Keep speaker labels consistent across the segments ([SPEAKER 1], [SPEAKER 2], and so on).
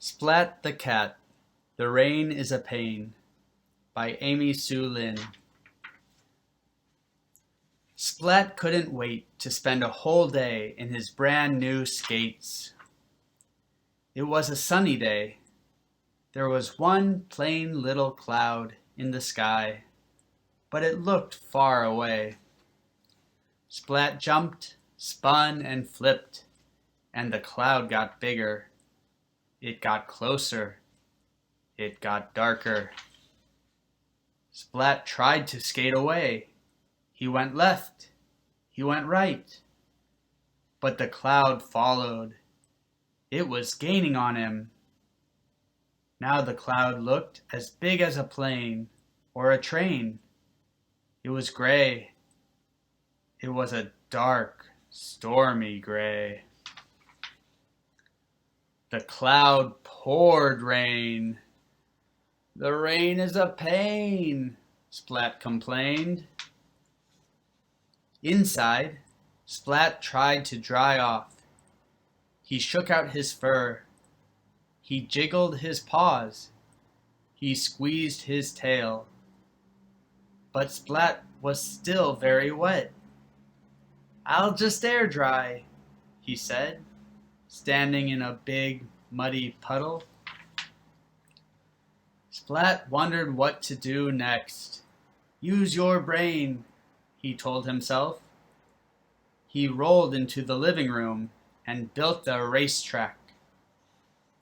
[SPEAKER 1] Splat the Cat, The Rain is a Pain by Hsu Lin. Splat couldn't wait to spend a whole day in his brand new skates. It was a sunny day. There was one plain little cloud in the sky, but it looked far away. Splat jumped, spun, and flipped, and the cloud got bigger. It got closer. It got darker. Splat tried to skate away. He went left. He went right. But the cloud followed. It was gaining on him. Now the cloud looked as big as a plane or a train. It was gray. It was a dark, stormy gray. The cloud poured rain. "The rain is a pain," Splat complained. Inside, Splat tried to dry off. He shook out his fur. He jiggled his paws. He squeezed his tail. But Splat was still very wet. "I'll just air dry," he said, standing in a big, muddy puddle. Splat wondered what to do next. "Use your brain," he told himself. He rolled into the living room and built a racetrack.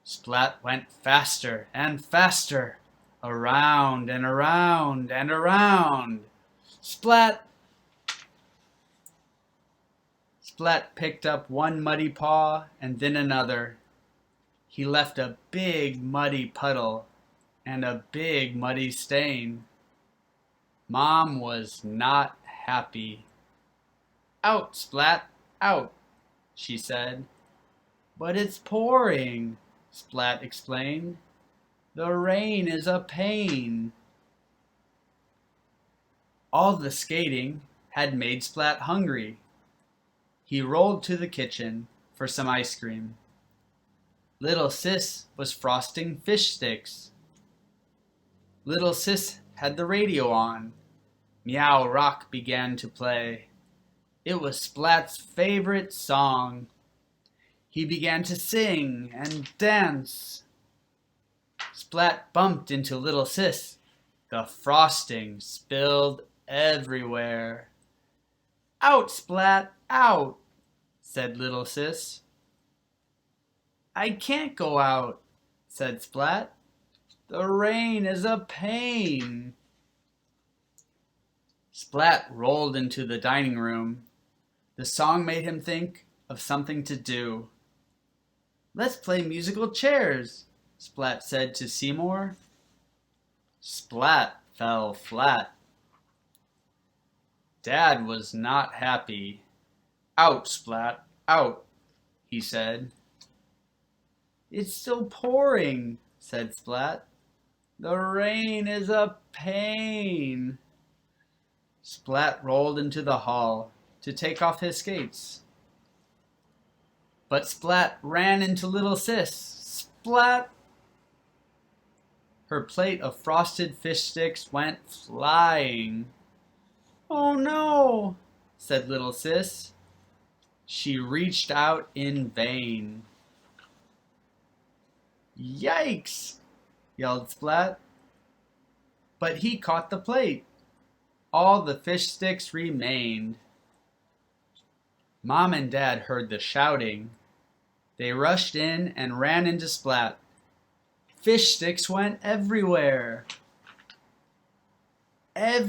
[SPEAKER 1] Splat went faster and faster, around and around and around. Splat! Splat picked up one muddy paw and then another. He left a big muddy puddle and a big muddy stain. Mom was not happy. "Out, Splat, out," she said. "But it's pouring," Splat explained. "The rain is a pain." All the skating had made Splat hungry. He rolled to the kitchen for some ice cream. Little Sis was frosting fish sticks. Little Sis had the radio on. Meow Rock began to play. It was Splat's favorite song. He began to sing and dance. Splat bumped into Little Sis. The frosting spilled everywhere. "Out, Splat, out," said Little Sis. "I can't go out," said Splat. "The rain is a pain." Splat rolled into the dining room. The song made him think of something to do. "Let's play musical chairs," Splat said to Seymour. Splat fell flat. Dad was not happy. "Out, Splat, out," he said. "It's still pouring," said Splat. "The rain is a pain." Splat rolled into the hall to take off his skates. But Splat ran into Little Sis. Splat! Her plate of frosted fish sticks went flying. "Oh no," said Little Sis. She reached out in vain. "Yikes!" yelled Splat. But he caught the plate. All the fish sticks remained. Mom and Dad heard the shouting. They rushed in and ran into Splat. Fish sticks went everywhere.